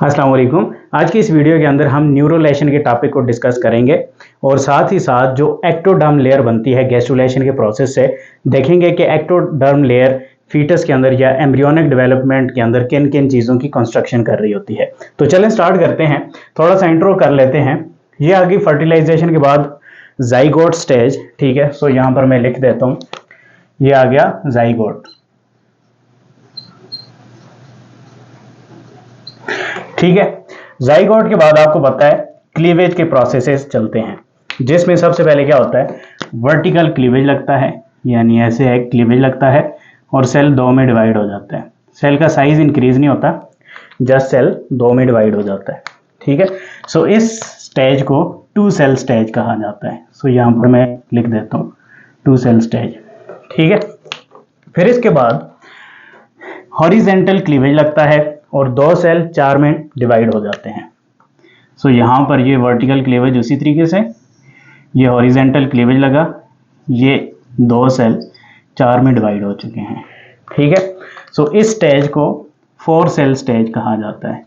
अस्सलाम वालेकुम। आज की इस वीडियो के अंदर हम न्यूरोलेशन के टॉपिक को डिस्कस करेंगे और साथ ही साथ जो एक्टोडर्म लेयर बनती है गैस्ट्रुलेशन के प्रोसेस से देखेंगे कि एक्टोडर्म लेयर फीटस के अंदर या एम्ब्रियोनिक डेवलपमेंट के अंदर किन किन चीज़ों की कंस्ट्रक्शन कर रही होती है। तो चलें स्टार्ट करते हैं, थोड़ा सा इंट्रो कर लेते हैं। ये आ गई फर्टिलाइजेशन के बाद जाइगोट स्टेज, ठीक है। सो यहाँ पर मैं लिख देता हूँ, ये आ गया जाइगोट, ठीक है। जाइगोट के बाद आपको पता है क्लीवेज के प्रोसेसेस चलते हैं, जिसमें सबसे पहले क्या होता है, वर्टिकल क्लीवेज लगता है, यानी ऐसे एक क्लीवेज लगता है और सेल दो में डिवाइड हो जाता है। सेल का साइज इंक्रीज नहीं होता, जस्ट सेल दो में डिवाइड हो जाता है, ठीक है। सो इस स्टेज को टू सेल स्टेज कहा जाता है। सो यहाँ पर मैं लिख देता हूँ टू सेल स्टेज, ठीक है। फिर इसके बाद हॉरिजेंटल क्लीवेज लगता है और दो सेल चार में डिवाइड हो जाते हैं। सो यहाँ पर ये वर्टिकल क्लीवेज उसी तरीके से, ये हॉरिजेंटल क्लीवेज लगा, ये दो सेल चार में डिवाइड हो चुके हैं, ठीक है। सो इस स्टेज को फोर सेल स्टेज कहा जाता है,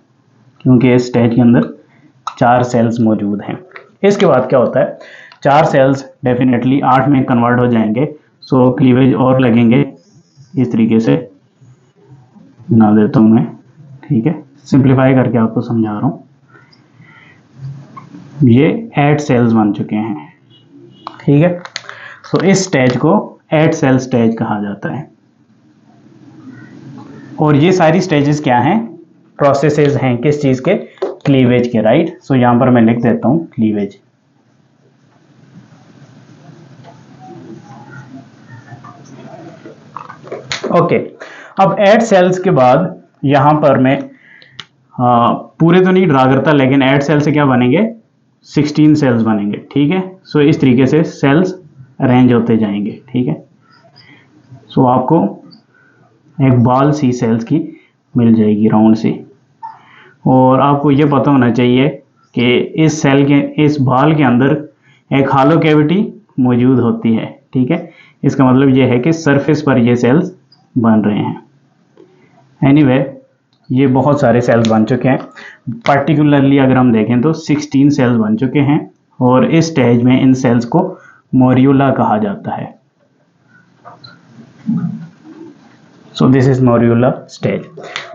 क्योंकि इस स्टेज के अंदर चार सेल्स मौजूद हैं। इसके बाद क्या होता है, चार सेल्स डेफिनेटली आठ में कन्वर्ट हो जाएंगे। सो क्लीवेज और लगेंगे, इस तरीके से बना देता हूँ मैं, ठीक है। सिंप्लीफाई करके आपको समझा रहा हूँ। ये 8 सेल्स बन चुके हैं, ठीक है। सो इस स्टेज को 8 सेल स्टेज कहा जाता है। और ये सारी स्टेजेस क्या हैं, प्रोसेसेस हैं, किस चीज के, क्लीवेज के, राइट। सो यहां पर मैं लिख देता हूं क्लीवेज। ओके, अब 8 सेल्स के बाद यहां पर मैं पूरे तो नहीं ड्रा करता, लेकिन 8 सेल से क्या बनेंगे, 16 सेल्स बनेंगे, ठीक है। सो इस तरीके से सेल्स अरेंज होते जाएंगे, ठीक है। सो आपको एक बॉल सी सेल्स की मिल जाएगी, राउंड सी। और आपको ये पता होना चाहिए कि इस सेल के, इस बॉल के अंदर एक हालो कैविटी मौजूद होती है, ठीक है। इसका मतलब ये है कि सरफेस पर ये सेल्स बन रहे हैं। एनीवे, ये बहुत सारे सेल्स बन चुके हैं। पर्टिकुलरली अगर हम देखें तो 16 सेल्स बन चुके हैं और इस स्टेज में इन सेल्स को मोरियोला कहा जाता है। So this is morula stage,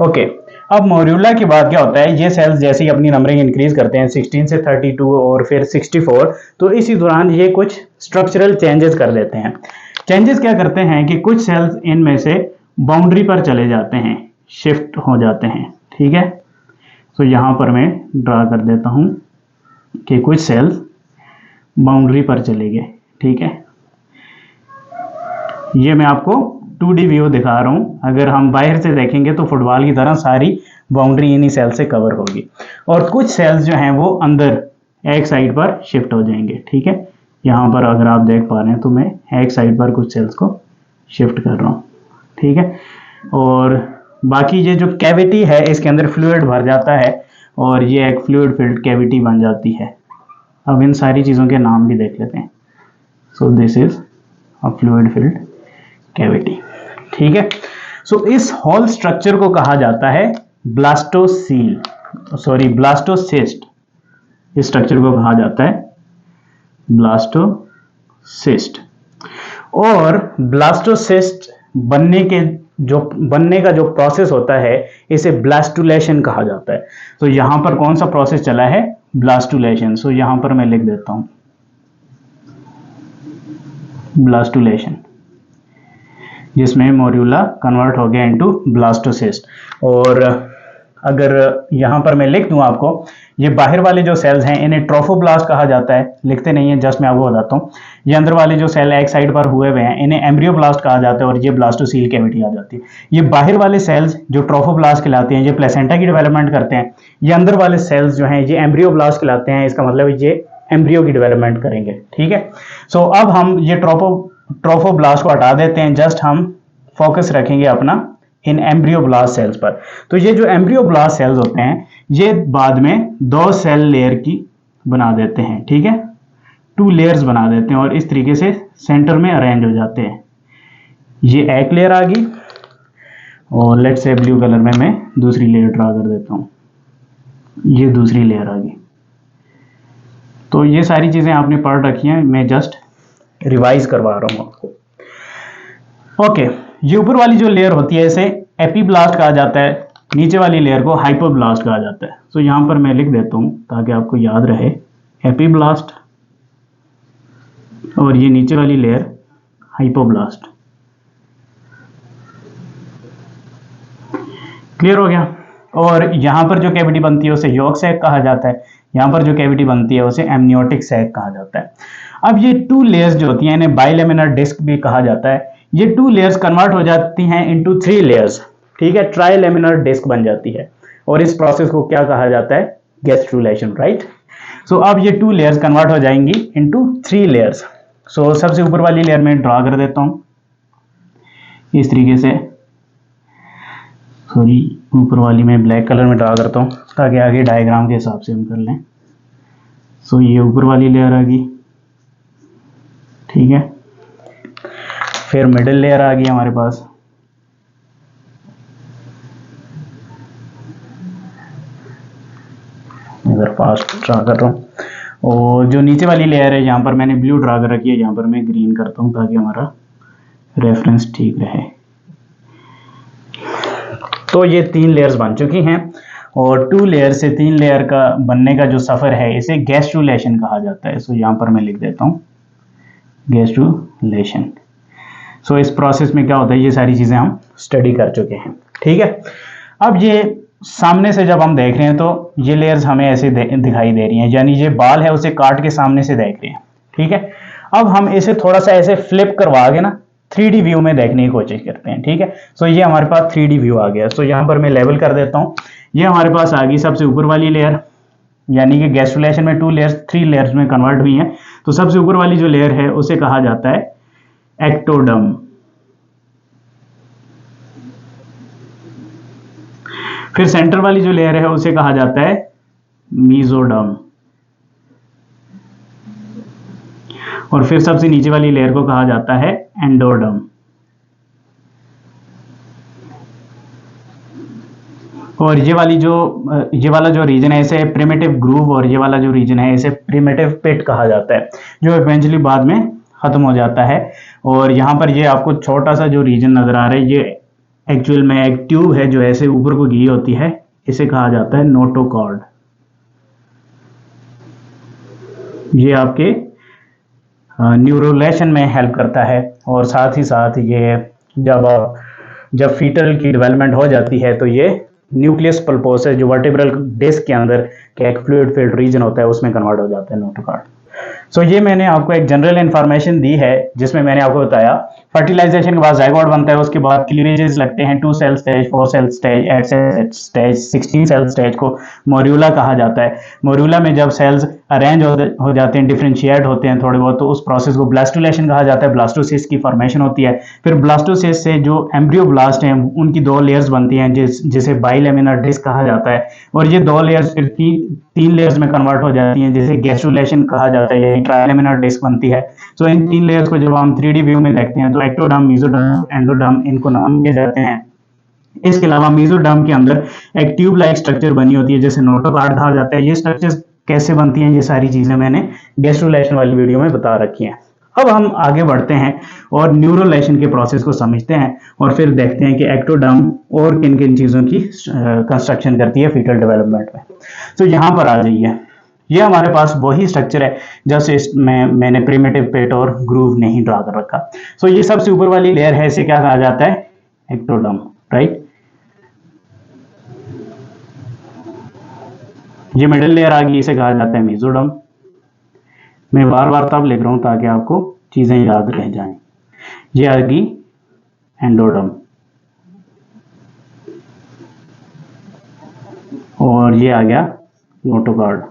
okay. अब मोरियोला के बाद क्या होता है, ये सेल्स जैसे ही अपनी नंबरिंग इंक्रीज करते हैं 16 से 32 और फिर 64, तो इसी दौरान ये कुछ स्ट्रक्चरल चेंजेस कर देते हैं। चेंजेस क्या करते हैं कि कुछ सेल्स इनमें से बाउंड्री पर चले जाते हैं, शिफ्ट हो जाते हैं, ठीक है। तो यहां पर मैं ड्रा कर देता हूं कि कुछ सेल्स बाउंड्री पर चले गए, ठीक है। ये मैं आपको 2D व्यू दिखा रहा हूं। अगर हम बाहर से देखेंगे तो फुटबॉल की तरह सारी बाउंड्री इन्हीं सेल से कवर होगी, और कुछ सेल्स जो हैं वो अंदर एक साइड पर शिफ्ट हो जाएंगे, ठीक है। यहां पर अगर आप देख पा रहे हैं तो मैं एक साइड पर कुछ सेल्स को शिफ्ट कर रहा हूं, ठीक है। और बाकी ये जो कैविटी है, इसके अंदर फ्लूइड भर जाता है और ये एक फ्लूइड फिल्ड कैविटी बन जाती है। अब इन सारी चीज़ों के नाम भी देख लेते हैं। सो this is a fluid filled cavity, ठीक है। सो इस होल स्ट्रक्चर को कहा जाता है ब्लास्टोसिस्ट। इस स्ट्रक्चर को कहा जाता है ब्लास्टोसिस्ट। और ब्लास्टोसिस्ट बनने का जो प्रोसेस होता है, इसे ब्लास्टुलेशन कहा जाता है। तो यहां पर कौन सा प्रोसेस चला है, ब्लास्टुलेशन। सो यहां पर मैं लिख देता हूं ब्लास्टुलेशन, जिसमें मोरियोला कन्वर्ट हो गया इनटू ब्लास्टोसिस्ट। और अगर यहां पर मैं लिख दूं आपको, ये बाहर वाले जो सेल्स हैं इन्हें ट्रोफोब्लास्ट कहा जाता है, लिखते नहीं है, जस्ट मैं आपको बताता हूँ। ये अंदर वाले जो सेल एक साइड पर हुए हुए हैं इन्हें एम्ब्रियोब्लास्ट कहा जाता है और ये ब्लास्टोसील कैविटी आ जाती है। ये बाहर वाले सेल्स जो ट्रोफोब्लास्ट कहलाते हैं, ये प्लेसेंटा की डेवलपमेंट करते हैं। ये अंदर वाले सेल्स जो हैं ये एम्ब्रियोब्लास्ट कहलाते हैं, इसका मतलब ये एम्ब्रियो की डेवलपमेंट करेंगे, ठीक है। सो अब हम ये ट्रोफोब्लास्ट को हटा देते हैं, जस्ट हम फोकस रखेंगे अपना इन एम्ब्रियोब्लास्ट सेल्स पर। तो ये जो एम्ब्रियोब्लास्ट सेल्स होते हैं ये बाद में दो सेल लेयर की बना देते हैं, ठीक है, 2 लेयर्स बना देते हैं और इस तरीके से सेंटर में अरेंज हो जाते हैं। ये एक लेयर आ गई और लेट्स से ब्लू कलर में मैं दूसरी लेयर ड्रा कर देता हूँ। ये दूसरी लेयर आ गई। तो ये सारी चीज़ें आपने पढ़ रखी हैं, मैं जस्ट रिवाइज करवा रहा हूँ आपको। ओके, ये ऊपर वाली जो लेयर होती है इसे एपीब्लास्ट कहा जाता है, नीचे वाली लेयर को हाइपोब्लास्ट कहा जाता है। तो यहाँ पर मैं लिख देता हूँ ताकि आपको याद रहे, एपीब्लास्ट और ये नीचे वाली लेयर हाइपोब्लास्ट। क्लियर हो गया। और यहाँ पर जो कैविटी बनती है उसे यॉर्क सैक कहा जाता है, यहाँ पर जो कैविटी बनती है उसे एमनियोटिक सैक कहा जाता है। अब ये टू लेयर्स जो होती हैं इन्हें बाइलेमिनर डिस्क भी कहा जाता है। ये टू लेयर्स कन्वर्ट हो जाती हैं इनटू थ्री लेयर्स, ठीक है, ट्राइलेमिनर डिस्क बन जाती है। और इस प्रोसेस को क्या कहा जाता है, गैस्ट्रुलेशन, राइट। सो अब ये टू लेयर्स कन्वर्ट हो जाएंगी इनटू थ्री लेयर्स। सो सबसे ऊपर वाली लेयर में ड्रा कर देता हूं इस तरीके से, सॉरी ऊपर वाली में ब्लैक कलर में ड्रा करता हूँ ताकि आगे डायग्राम के हिसाब से हम कर लें। सो ये ऊपर वाली लेयर आ गई, ठीक है। फिर मिडिल लेयर आ गई हमारे पास, इधर फास्ट ड्रा कर रहा हूँ। और जो नीचे वाली लेयर है यहाँ पर मैंने ब्लू ड्रा कर रखी है, यहाँ पर मैं ग्रीन करता हूँ ताकि हमारा रेफरेंस ठीक रहे। तो ये तीन लेयर्स बन चुकी हैं और टू लेयर से तीन लेयर का बनने का जो सफ़र है इसे गैस्ट्रुलेशन कहा जाता है। सो यहाँ पर मैं लिख देता हूँ गैस्ट्रुलेशन। सो इस प्रोसेस में क्या होता है, ये सारी चीज़ें हम स्टडी कर चुके हैं, ठीक है। अब ये सामने से जब हम देख रहे हैं तो ये लेयर्स हमें ऐसे दिखाई दे रही हैं, यानी ये बाल है उसे काट के सामने से देख रहे हैं, ठीक है। अब हम इसे थोड़ा सा ऐसे फ्लिप करवा के ना 3D व्यू में देखने की कोशिश करते हैं, ठीक है। सो ये हमारे पास 3D व्यू आ गया। सो यहाँ पर मैं लेवल कर देता हूँ, ये हमारे पास आ गई सबसे ऊपर वाली लेयर, यानी कि गैस्ट्रुलेशन में टू लेयर्स थ्री लेयर्स में कन्वर्ट हुई हैं। तो सबसे ऊपर वाली जो लेयर है उसे कहा जाता है एक्टोडर्म। फिर सेंटर वाली जो लेयर है उसे कहा जाता है मीजोडर्म। और फिर सबसे नीचे वाली लेयर को कहा जाता है एंडोडर्म। और ये वाला जो रीजन है इसे प्रिमिटिव ग्रूव, और ये वाला जो रीजन है इसे प्रिमिटिव पिट कहा जाता है, जो इवेंचुअली बाद में खत्म हो जाता है। और यहाँ पर ये आपको छोटा सा जो रीजन नजर आ रहा है, ये एक्चुअल में एक ट्यूब है जो ऐसे ऊपर को घी होती है, इसे कहा जाता है नोटोकॉर्ड। ये आपके न्यूरोलेशन में हेल्प करता है। और साथ ही साथ ये जब फीटल की डेवलपमेंट हो जाती है तो ये न्यूक्लियस पल्पोसस जो वर्टिब्रल डिस्क के अंदर के एक फ्लूइड फील्ड रीजन होता है उसमें कन्वर्ट हो जाता है नोटोकॉर्ड। सो ये मैंने आपको एक जनरल इन्फॉर्मेशन दी है जिसमें मैंने आपको बताया फर्टिलाइजेशन के बाद जाइगोट बनता है, उसके बाद क्लीवेजेस लगते हैं, 2 cell stage, 4 cell stage, 8 stage, 16 cell stage को मोर्यूला कहा जाता है। मोर्यूला में जब सेल्स अरेंज हो जाते हैं, डिफरेंशिएट होते हैं थोड़े बहुत, तो उस प्रोसेस को ब्लास्टुलेशन कहा जाता है। ब्लास्टोसिस्ट की फॉर्मेशन होती है। फिर ब्लास्टोसिस्ट से जो एम्ब्रियोब्लास्ट हैं उनकी 2 लेयर्स बनती हैं जिसे बाइलेमिनर डिस्क कहा जाता है। और ये 2 लेयर्स फिर 3 लेयर्स में कन्वर्ट हो जाती हैं जिसे गैस्ट्रुलेशन कहा जाता है, ट्राइलेमिनर डिस्क बनती है। सो इन 3 लेयर्स को जब हम 3D व्यू में देखते हैं तो एक्टोडर्म, मेसोडर्म, एंडोडर्म इनको नाम दिए जाते हैं। इसके अलावा मेसोडर्म के अंदर एक ट्यूब लाइक स्ट्रक्चर बनी होती है जिसे नोटोकॉर्ड कहा जाता है। ये स्ट्रक्चर कैसे बनती हैं, ये सारी चीजें मैंने गैस्ट्रुलेशन वाली वीडियो में बता रखी हैं। अब हम आगे बढ़ते हैं और न्यूरोलेशन के प्रोसेस को समझते हैं और फिर देखते हैं कि एक्टोडर्म और किन किन चीजों की कंस्ट्रक्शन करती है फीटल डेवलपमेंट में। तो यहाँ पर आ जाइए, ये हमारे पास वही स्ट्रक्चर है जैसे इसमें मैंने प्रिमिटिव पेट और ग्रूव नहीं ड्रा कर रखा। सो ये सबसे ऊपर वाली लेयर है, इसे क्या कहा जाता है, एक्टोडर्म, राइट। ये मिडिल लेयर आ गई, इसे कहा जाता है मेसोडर्म। मैं बार बार तब लिख रहा हूं ताकि आपको चीजें याद रह जाएं। ये आ गई एंडोडर्म और ये आ गया नोटोकॉर्ड।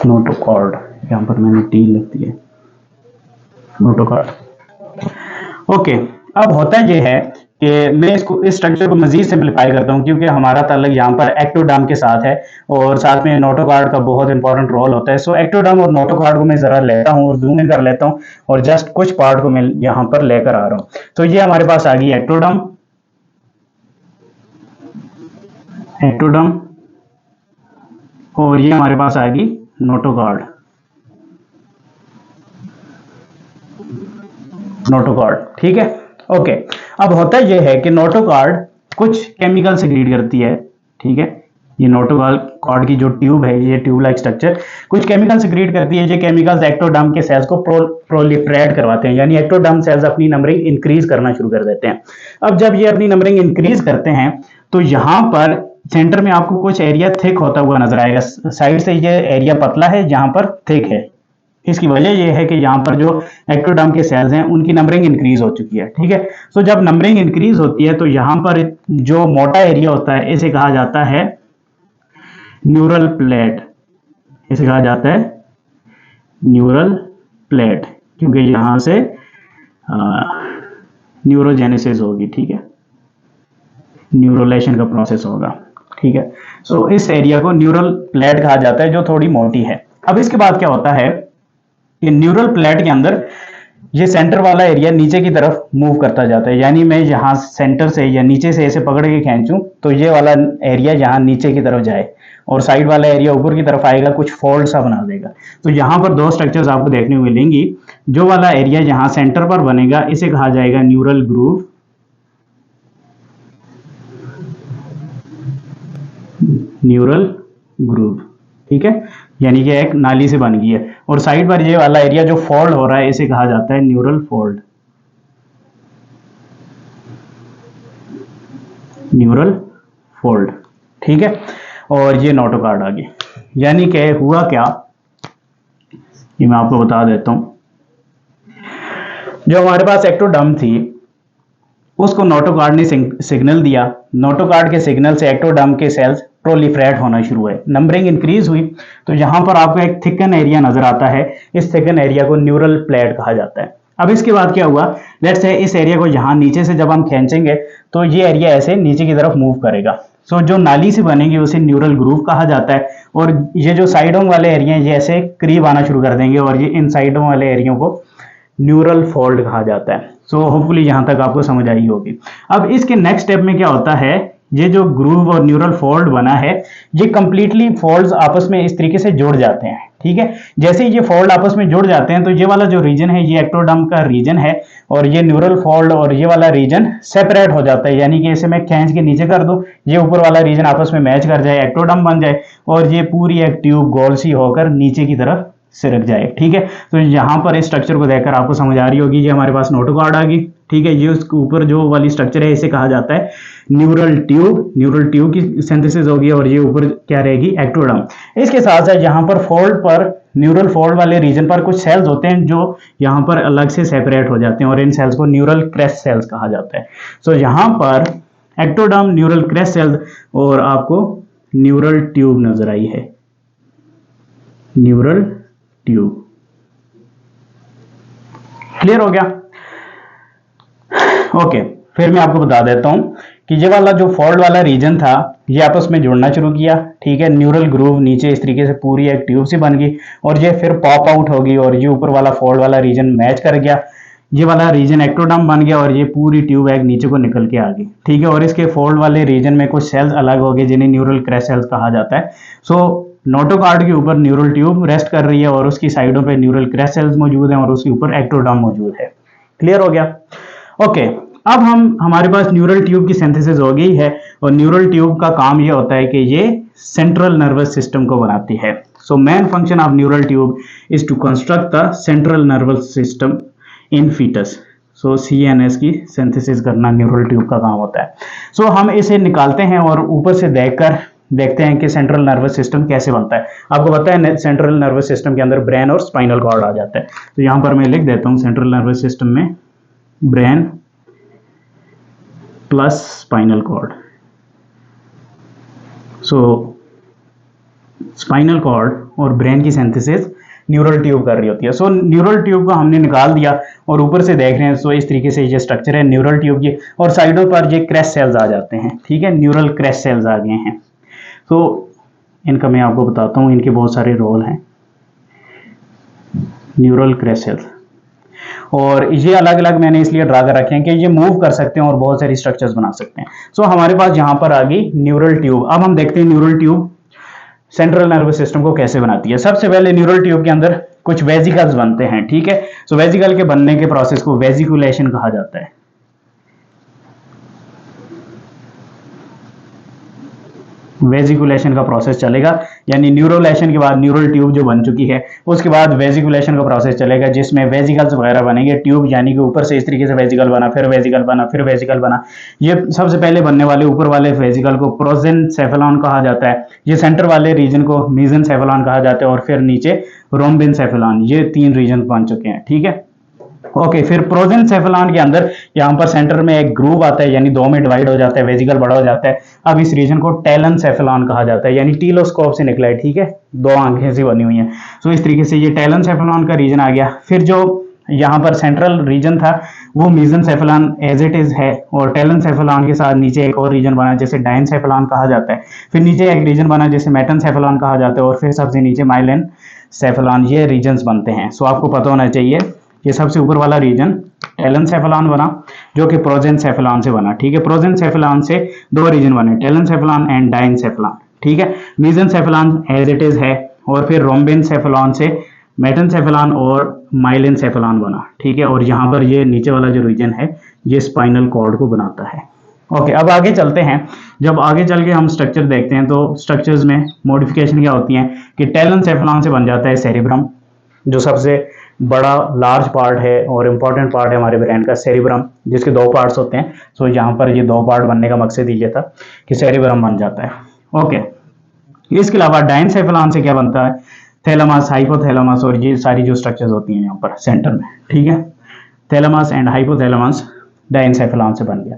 नोटोकॉर्ड यहां पर मैंने टी लिख दी है, नोटोकॉर्ड। ओके, अब होता ये है कि मैं इस स्ट्रक्चर को मजीद सिंप्लीफाई करता हूँ, क्योंकि हमारा ताल्लुक यहाँ पर एक्टोडर्म के साथ है और साथ में नोटोकॉर्ड का बहुत इंपॉर्टेंट रोल होता है। सो एक्टोडर्म और नोटोकॉर्ड को मैं जरा लेता हूँ और जूम इन कर लेता हूँ और जस्ट कुछ पार्ट को मैं यहाँ पर लेकर आ रहा हूँ। तो ये हमारे पास आ गई एक्टोडर्म, एक्टोडर्म, और ये हमारे पास आ गई नोटोकॉर्ड, नोटोकॉर्ड। ठीक है, ओके। अब होता यह है कि नोटोकॉर्ड कुछ केमिकल सेक्रीट करती है। ठीक है, ये नोटोकॉर्ड की जो ट्यूब है, ये ट्यूब लाइक स्ट्रक्चर कुछ केमिकल सेक्रीट करती है। ये केमिकल्स एक्टोडर्म के सेल्स को प्रोलिफरेट करवाते हैं, यानी एक्टोडर्म सेल्स अपनी नंबरिंग इंक्रीज करना शुरू कर देते हैं। अब जब ये अपनी नंबरिंग इंक्रीज करते हैं तो यहां पर सेंटर में आपको कुछ एरिया थिक होता हुआ नजर आएगा। साइड से ये एरिया पतला है, यहां पर थिक है। इसकी वजह यह है कि यहाँ पर जो एक्टोडर्म के सेल्स हैं उनकी नंबरिंग इंक्रीज हो चुकी है। ठीक है, सो जब नंबरिंग इंक्रीज होती है तो यहाँ पर जो मोटा एरिया होता है इसे कहा जाता है न्यूरल प्लेट, इसे कहा जाता है न्यूरल प्लेट, क्योंकि यहाँ से न्यूरोजेनेसिस होगी। ठीक है, न्यूरोलेशन का प्रोसेस होगा। ठीक है, सो इस एरिया को न्यूरल प्लेट कहा जाता है जो थोड़ी मोटी है। अब इसके बाद क्या होता है कि न्यूरल प्लेट के अंदर ये सेंटर वाला एरिया नीचे की तरफ मूव करता जाता है, यानी मैं यहाँ सेंटर से या नीचे से ऐसे पकड़ के खींचूं तो ये वाला एरिया यहाँ नीचे की तरफ जाए और साइड वाला एरिया ऊपर की तरफ आएगा, कुछ फोल्ड सा बना देगा। तो यहाँ पर दो स्ट्रक्चर्स आपको देखने को मिलेंगी। जो वाला एरिया यहाँ सेंटर पर बनेगा इसे कहा जाएगा न्यूरल ग्रूव, न्यूरल ग्रूव। ठीक है, यानी कि एक नाली से बन गई है। और साइड पर ये वाला एरिया जो फोल्ड हो रहा है इसे कहा जाता है न्यूरल फोल्ड, न्यूरल फोल्ड। ठीक है, और ये नोटोकॉर्ड आ गई। यानी कि हुआ क्या, ये मैं आपको बता देता हूं। जो हमारे पास एक्टोडर्म थी उसको नोटोकॉर्ड ने सिग्नल दिया। नोटोकॉर्ड के सिग्नल से एक्टोडर्म के सेल्स प्रोलिफरेट होना शुरू हुए, नंबरिंग इंक्रीज हुई। तो यहां पर आपको एक थिकन एरिया नजर आता है, इस थिकन एरिया को न्यूरल प्लेट कहा जाता है। अब इसके बाद क्या हुआ, लेट्स से इस एरिया को यहां नीचे से जब हम खींचेंगे तो ये एरिया ऐसे नीचे की तरफ मूव करेगा। सो जो नाली से बनेगी उसे न्यूरल ग्रूव कहा जाता है। और ये जो साइडों वाले एरिया ये ऐसे करीब आना शुरू कर देंगे और ये इन साइडों वाले एरिया को न्यूरल फोल्ड कहा जाता है। सो होपफुली यहां तक आपको समझ आई होगी। अब इसके नेक्स्ट स्टेप में क्या होता है, ये जो ग्रूव और न्यूरल फोल्ड बना है ये कंप्लीटली फोल्ड्स आपस में इस तरीके से जुड़ जाते हैं। ठीक है, जैसे ही ये फोल्ड आपस में जुड़ जाते हैं तो ये वाला जो रीजन है ये एक्टोडर्म का रीजन है और ये न्यूरल फोल्ड और ये वाला रीजन सेपरेट हो जाता है। यानी कि इसे मैं खींच के नीचे कर दूं, ये ऊपर वाला रीजन आपस में मैच कर जाए, एक्टोडर्म बन जाए और ये पूरी एक ट्यूब गोल सी होकर नीचे की तरफ सिरक जाए। ठीक है, तो यहां पर इस स्ट्रक्चर को देखकर आपको समझ आ रही होगी ये हमारे पास नोटोकॉर्ड आ गई। ठीक है, ये उसके ऊपर जो वाली स्ट्रक्चर है इसे कहा जाता है न्यूरल ट्यूब, न्यूरल ट्यूब की सिंथेसिस होगी और ये ऊपर क्या रहेगी, एक्टोडर्म। इसके साथ साथ यहाँ पर फोल्ड पर, न्यूरल फोल्ड वाले रीजन पर कुछ सेल्स होते हैं जो यहाँ पर अलग से सेपरेट हो जाते हैं और इन सेल्स को न्यूरल क्रेस्ट सेल्स कहा जाता है। सो यहाँ पर एक्टोडर्म, न्यूरल क्रेस्ट सेल्स और आपको न्यूरल ट्यूब नजर आई है, न्यूरल ट्यूब। क्लियर हो गया? ओके, फिर मैं आपको बता देता हूं कि ये वाला जो फोल्ड वाला रीजन था ये आपस में जुड़ना शुरू किया। ठीक है, न्यूरल ग्रूव नीचे इस तरीके से पूरी एक ट्यूब से बन गई और ये फिर पॉप आउट होगी और ये ऊपर वाला फोल्ड वाला रीजन मैच कर गया, ये वाला रीजन एक्टोडर्म बन गया और ये पूरी ट्यूब एक नीचे को निकल के आ गई। ठीक है, और इसके फोल्ड वाले रीजन में कुछ सेल्स अलग हो गए जिन्हें न्यूरल क्रेस्ट सेल्स कहा जाता है। सो नोटोकॉर्ड के ऊपर न्यूरल ट्यूब रेस्ट कर रही है और उसकी साइडों पे न्यूरल क्रेस्ट सेल्स मौजूद हैं और उसके ऊपर एक्टोडर्म मौजूद है। क्लियर हो गया? ओके, अब हमारे पास न्यूरल ट्यूब की सिंथेसिस हो गई है और न्यूरल ट्यूब का काम ये होता है कि ये सेंट्रल नर्वस सिस्टम को बनाती है। So main function of neural tube is to construct the central nervous system in foetus. So CNS की सिंथेसिस करना न्यूरल ट्यूब का काम होता है। सो हम इसे निकालते हैं और ऊपर से देखते हैं कि सेंट्रल नर्वस सिस्टम कैसे बनता है। आपको पता है सेंट्रल नर्वस सिस्टम के अंदर ब्रेन और स्पाइनल कॉर्ड आ जाता है। तो यहां पर मैं लिख देता हूं सेंट्रल नर्वस सिस्टम में ब्रेन प्लस स्पाइनल कॉर्ड। सो स्पाइनल कॉर्ड और ब्रेन की सिंथेसिस न्यूरल ट्यूब कर रही होती है। सो न्यूरल ट्यूब को हमने निकाल दिया और ऊपर से देख रहे हैं। सो इस तरीके से ये स्ट्रक्चर है न्यूरल ट्यूब की, और साइडों पर ये क्रेस्ट सेल्स आ जाते हैं, ठीक है, न्यूरल क्रेस्ट सेल्स आ गए हैं। तो इनका मैं आपको बताता हूँ, इनके बहुत सारे रोल हैं, न्यूरल क्रेस्ट सेल्स, और ये अलग अलग मैंने इसलिए ड्रा कर रखे हैं कि ये मूव कर सकते हैं और बहुत सारी स्ट्रक्चर्स बना सकते हैं। सो हमारे पास यहाँ पर आ गई न्यूरल ट्यूब। अब हम देखते हैं neural tube central nervous system को कैसे बनाती है। सबसे पहले न्यूरल ट्यूब के अंदर कुछ वेजिकल्स बनते हैं, ठीक है। सो वेजिकल के बनने के प्रोसेस को वेजिकुलेशन कहा जाता है। वेजिकुलेशन का प्रोसेस चलेगा, यानी न्यूरोलेशन के बाद न्यूरल ट्यूब जो बन चुकी है, उसके बाद वेजिकुलेशन का प्रोसेस चलेगा, जिसमें वेजिकल्स वगैरह बनेंगे। ट्यूब यानी कि ऊपर से इस तरीके से वेजिकल बना, फिर वेजिकल बना, फिर वेजिकल बना। ये सबसे पहले बनने वाले ऊपर वाले वेजिकल को प्रोजेनसेफेलॉन कहा जाता है। ये सेंटर वाले रीजन को मेसेनसेफेलॉन कहा जाता है, और फिर नीचे रोम्बिनसेफेलॉन। ये 3 रीजन बन चुके हैं, ठीक है। ओके, फिर प्रोजेनसेफेलॉन के अंदर यहाँ पर सेंटर में एक ग्रूव आता है, यानी 2 में डिवाइड हो जाता है, वेजिकल बड़ा हो जाता है। अब इस रीजन को टेलनसेफेलॉन कहा जाता है, यानी टीलोस्कोप से निकला है, ठीक है, 2 आंखें से बनी हुई हैं। सो इस तरीके से ये टेलनसेफेलॉन का रीजन आ गया। फिर जो यहाँ पर सेंट्रल रीजन था वो मेसेनसेफेलॉन एज इट इज है, और टेलनसेफेलॉन के साथ नीचे एक और रीजन बना जिसे डायनसेफेलॉन कहा जाता है। फिर नीचे एक रीजन बना जिसे मेटनसेफेलॉन कहा जाता है, और फिर सबसे नीचे माइलेनसेफेलॉन। ये रीजन्स बनते हैं। सो आपको पता होना चाहिए, ये सबसे ऊपर वाला रीजन टेलनसेफेलॉन बना, जो कि प्रोजेनसेफेलॉन से बना, ठीक है। प्रोजेनसेफेलॉन से 2 रीजन बने, टेलनसेफेलॉन एंड डायनसेफेलॉन, ठीक है। मेसेनसेफेलॉन एज इट इज है, और फिर रोम्बिनसेफेलॉन से मेटनसेफेलॉन और माइलिनसेफेलॉन बना, ठीक है। और यहाँ पर ये नीचे वाला जो रीजन है ये स्पाइनल कॉर्ड को बनाता है। ओके, अब आगे चलते हैं। जब आगे चल के हम स्ट्रक्चर देखते हैं तो स्ट्रक्चर्स में मॉडिफिकेशन क्या होती है कि टेलनसेफेलॉन से बन जाता है सेरिब्रम, जो सबसे बड़ा लार्ज पार्ट है और इम्पॉर्टेंट पार्ट है हमारे ब्रेन का, सेरिब्रम, जिसके 2 पार्ट्स होते हैं। सो यहाँ पर ये 2 पार्ट बनने का मकसद ये था कि सेरिब्रम बन जाता है। ओके, इसके अलावा डायनसेफेलॉन से क्या बनता है, थैलेमस, हाइपोथैलेमस, और ये सारी जो स्ट्रक्चर्स होती हैं यहाँ पर सेंटर में, ठीक है। थैलेमस एंड हाइपोथैलेमस डायनसेफेलॉन से बन गया।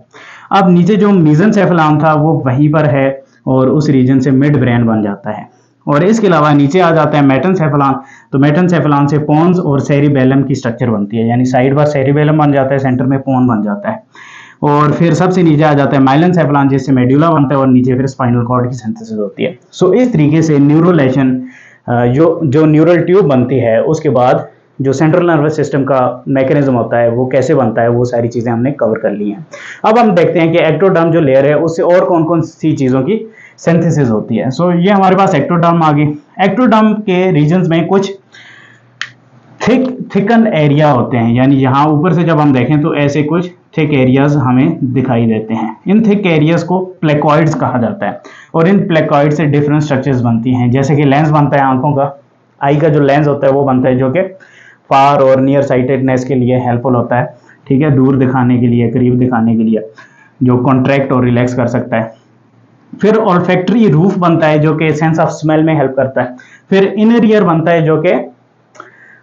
अब नीचे जो मेसेनसेफेलॉन था वो वहीं पर है, और उस रीजन से मिड ब्रेन बन जाता है। और इसके अलावा नीचे आ जाता है मेटनसेफेलॉन। तो मेटनसेफेलॉन से पोन्स और सेरिबेलम की स्ट्रक्चर बनती है, यानी साइड पर सेरिबेलम बन जाता है, सेंटर में पोन बन जाता है। और फिर सबसे नीचे आ जाता है माइलिनसेफेलॉन, जिससे मेडुला बनता है, और नीचे फिर स्पाइनल कॉर्ड की सिंथेसिस होती है। सो इस तरीके से न्यूरोलेशन जो न्यूरल ट्यूब बनती है, उसके बाद जो सेंट्रल नर्वस सिस्टम का मैकेनिज्म होता है वो कैसे बनता है, वो सारी चीज़ें हमने कवर कर ली हैं। अब हम देखते हैं कि एक्टोडर्म जो लेयर है उससे और कौन कौन सी चीज़ों की सिंथेसिस होती है। सो ये हमारे पास एक्टोडर्म आ गई। एक्टोडर्म के रीजन्स में कुछ थिकन एरिया होते हैं, यानी यहाँ ऊपर से जब हम देखें तो ऐसे कुछ थिक एरियाज हमें दिखाई देते हैं। इन थिक एरियाज को प्लेकॉइड्स कहा जाता है, और इन प्लेकॉइड से डिफरेंट स्ट्रक्चर्स बनती हैं, जैसे कि लेंस बनता है आंखों का, आई का जो लेंस होता है वो बनता है, जो कि फार और नियर साइटेडनेस के लिए हेल्पफुल होता है, ठीक है, दूर दिखाने के लिए, करीब दिखाने के लिए, जो कॉन्ट्रैक्ट और रिलैक्स कर सकता है। फिर ऑल्फैक्टरी रूफ बनता है, जो कि सेंस ऑफ स्मेल में हेल्प करता है। फिर इनर ईयर बनता है, जो कि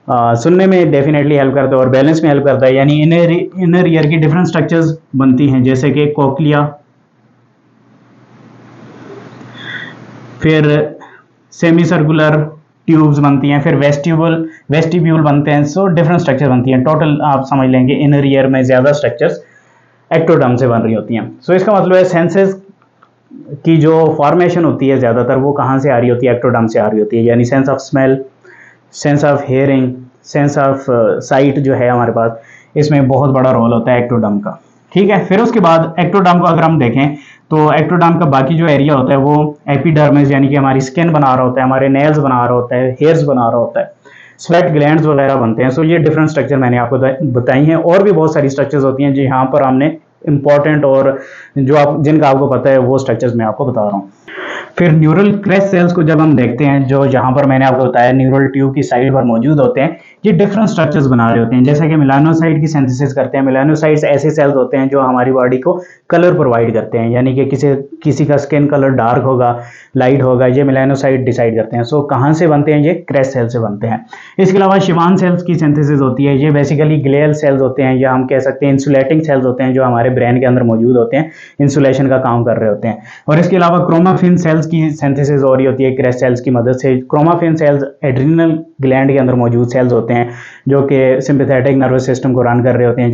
सुनने में डेफिनेटली हेल्प करता है और बैलेंस में हेल्प करता है, यानी इनर ईयर की डिफरेंट स्ट्रक्चर्स बनती हैं, जैसे कि कोक्लिया, फिर सेमी सर्कुलर ट्यूब्स बनती हैं, फिर वेस्टिब्यूल बनते हैं। सो डिफरेंट स्ट्रक्चर बनती हैं। टोटल आप समझ लेंगे इनर ईयर में ज़्यादा स्ट्रक्चर्स एक्टोडर्म से बन रही होती हैं। सो इसका मतलब है सेंसेस की जो फॉर्मेशन होती है ज़्यादातर वो कहाँ से आ रही होती है, एक्टोडर्म से आ रही होती है, यानी sense of smell, sense of hearing, sense of site जो है हमारे पास, इसमें बहुत बड़ा रोल होता है एक्टोडर्म का, ठीक है। फिर उसके बाद एक्टोडर्म को अगर हम देखें तो एक्टोडर्म का बाकी जो एरिया होता है वो एपिडर्मिस, यानी कि हमारी स्किन बना रहा होता है, हमारे नेल्स बना रहा होता है, हेयर्स बना रहा होता है, स्वेट ग्लैंड्स वगैरह बनते हैं। सो ये डिफरेंट स्ट्रक्चर मैंने आपको बताई हैं, और भी बहुत सारी स्ट्रक्चर्स होती हैं जो यहाँ पर हमने इंपॉर्टेंट और जो आप जिनका आपको पता है वो स्ट्रक्चर्स मैं आपको बता रहा हूँ। फिर न्यूरल क्रेस्ट सेल्स को जब हम देखते हैं, जो यहाँ पर मैंने आपको बताया न्यूरल ट्यूब की साइड पर मौजूद होते हैं, ये डिफरेंट स्ट्रक्चर्स बना रहे होते हैं, जैसे कि मेलानोसाइट की सिंथेसिस करते हैं। मेलानोसाइट्स ऐसे सेल्स होते हैं जो हमारी बॉडी को कलर प्रोवाइड करते हैं, यानी कि किसी का स्किन कलर डार्क होगा, लाइट होगा, ये मेलानोसाइट डिसाइड करते हैं। सो कहाँ से बनते हैं, ये क्रेस्ट सेल से बनते हैं। इसके अलावा शिवान सेल्स की सिंथेसिस होती है, ये बेसिकली ग्लियल सेल्स होते हैं, या हम कह सकते हैं इंसुलेटिंग सेल्स होते हैं, जो हमारे ब्रेन के अंदर मौजूद होते हैं, इंसुलेशन का काम कर रहे होते हैं। और इसके अलावा क्रोमाफिन सेल्स सेल्स की सिंथेसिस हो रही होती है क्रेस्ट सेल्स की मदद से। क्रोमाफिन सेल्स एड्रिनल ग्लैंड के अंदर मौजूद सेल्स होते हैं जो कि सिंपैथेटिक नर्वस सिस्टम को रन कर रहे होते हैं,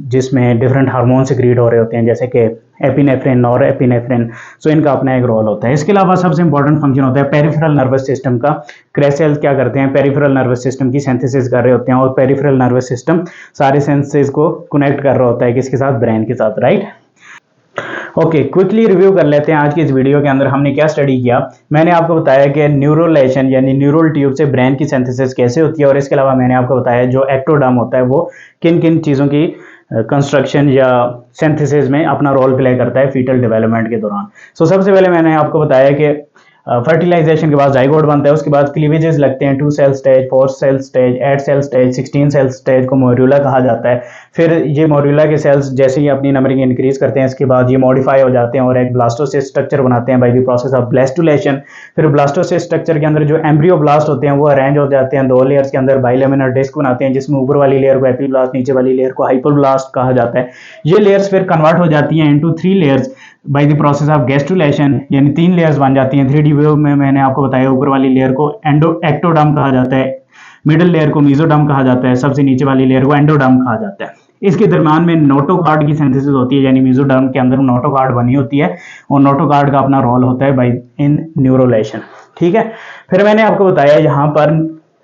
जिसमें डिफरेंट हार्मोन सिक्रीट हो रहे होते हैं जैसे कि एपिनेफ्रिन, नॉर एपिनेफ्रिन। सो इनका अपना एक रोल होता है। इसके अलावा सबसे इंपॉर्टेंट फंक्शन होता है पेरिफेरल नर्वस सिस्टम का। क्रेस्ट सेल्स क्या करते हैं, पेरिफेरल नर्वस सिस्टम की सिंथेसिस कर रहे होते हैं, और पेरिफेरल नर्वस सिस्टम सारे सेंसेस को कनेक्ट कर रहा होता है किसके साथ, ब्रेन के साथ, राइट। ओके, क्विकली रिव्यू कर लेते हैं। आज की इस वीडियो के अंदर हमने क्या स्टडी किया। मैंने आपको बताया कि न्यूरोलेशन यानी न्यूरल ट्यूब से ब्रेन की सिंथेसिस कैसे होती है, और इसके अलावा मैंने आपको बताया जो एक्टोडर्म होता है वो किन किन चीज़ों की कंस्ट्रक्शन या सिंथेसिस में अपना रोल प्ले करता है फीटल डेवलपमेंट के दौरान। सो सबसे पहले मैंने आपको बताया कि फर्टिलाइजेशन के बाद जाइगोट बनता है, उसके बाद क्लीवेजेस लगते हैं, 2 cell stage, 4 cell stage, 8 cell stage, 16 cell stage को मोर्यूला कहा जाता है। फिर ये मोर्यूला के सेल्स जैसे ही अपनी नंबरिंग इंक्रीज करते हैं, इसके बाद ये मॉडिफाई हो जाते हैं और एक ब्लास्टोसिस्ट स्ट्रक्चर बनाते हैं by the process of blastulation. फिर ब्लास्टोसिस्ट स्ट्रक्चर के अंदर जो एम्ब्रियो ब्लास्ट होते हैं वो अरेंज हो जाते हैं 2 लेयर्स के अंदर, बाइलेमिनर डिस्क बनाते हैं जिसमें ऊपर वाली लेयर को एपीब्लास्ट, नीचे वाली लेयर को हाइपोब्लास्ट कहा जाता है। ये लेयर्स फिर कन्वर्ट हो जाती हैं into 3 layers by the process of gastrulation, यानी 3 लेयर्स बन जाती हैं। 3D व्यू में मैंने आपको बताया ऊपर वाली लेयर को एक्टोडर्म कहा जाता है, मिडिल लेयर को मेसोडर्म कहा जाता है, सबसे नीचे वाली लेयर को एंडोडर्म कहा जाता है। इसके दरम्यान में नोटोकार्ड की सिंथेसिस होती है, यानी मेसोडर्म के अंदर नोटोकार्ड बनी होती है और नोटोकार्ड का अपना रोल होता है बाय इन न्यूरोलेशन, ठीक है। फिर मैंने आपको बताया यहाँ पर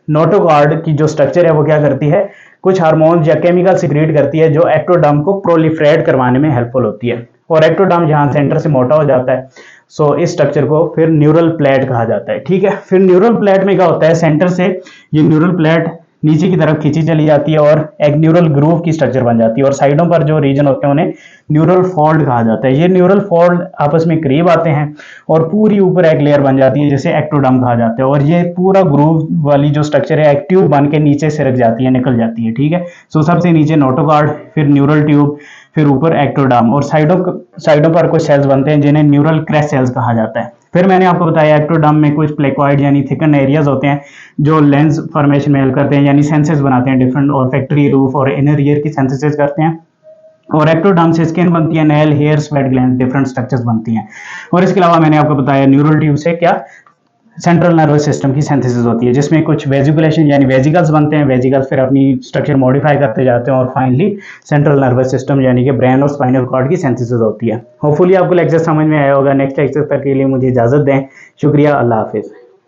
नोटोकार्ड की जो स्ट्रक्चर है वो क्या करती है, कुछ हार्मोन्स या केमिकल सिक्रीट करती है जो एक्टोडर्म को प्रोलिफरेट करवाने में हेल्पफुल होती है, और एक्टोडर्म जहां सेंटर से मोटा हो जाता है, सो इस स्ट्रक्चर को फिर न्यूरल प्लेट कहा जाता है, ठीक है। फिर न्यूरल प्लेट में क्या होता है, सेंटर से ये न्यूरल प्लेट नीचे की तरफ खींची चली जाती है और एक न्यूरल ग्रूव की स्ट्रक्चर बन जाती है, और साइडों पर जो रीजन होते हैं उन्हें न्यूरल फोल्ड कहा जाता है। ये न्यूरल फोल्ड आपस में करीब आते हैं और पूरी ऊपर एक लेयर बन जाती है जिसे एक्टोडर्म कहा जाता है, और ये पूरा ग्रूव वाली जो स्ट्रक्चर है एक ट्यूब बन के नीचे सिरक जाती है, निकल जाती है, ठीक है। सो सबसे नीचे नोटोकार्ड, फिर न्यूरल ट्यूब, फिर ऊपर एक्टोडर्म, और साइडों पर कुछ सेल्स बनते हैं जिन्हें न्यूरल क्रेस्ट सेल्स कहा जाता है। फिर मैंने आपको बताया एक्टोडर्म में कुछ प्लेकॉइड यानी थिकन एरियाज होते हैं जो लेंस फॉर्मेशन में हेल्प करते हैं, यानी सेंसेस बनाते हैं डिफरेंट, और फैक्टरी रूफ और इनर ईयर की सिंथेसिस करते हैं। और एक्टोडर्म से स्किन बनती है, nail, hair, sweat gland, different structures बनती हैं। और इसके अलावा मैंने आपको बताया न्यूरल ट्यूब से क्या, सेंट्रल नर्वस सिस्टम की सिंथेसिस होती है जिसमें कुछ वेजिकुलेशन यानी वेजिकल्स बनते हैं, वेजिकल्स फिर अपनी स्ट्रक्चर मॉडिफाई करते जाते हैं, और फाइनली सेंट्रल नर्वस सिस्टम यानी कि ब्रेन और स्पाइनल कॉर्ड की सिंथेसिस होती है। होपफुली आपको लेक्चर समझ में आया होगा। नेक्स्ट लेक्चर तक के लिए मुझे इजाजत दें। शुक्रिया, अल्लाह हाफिज़।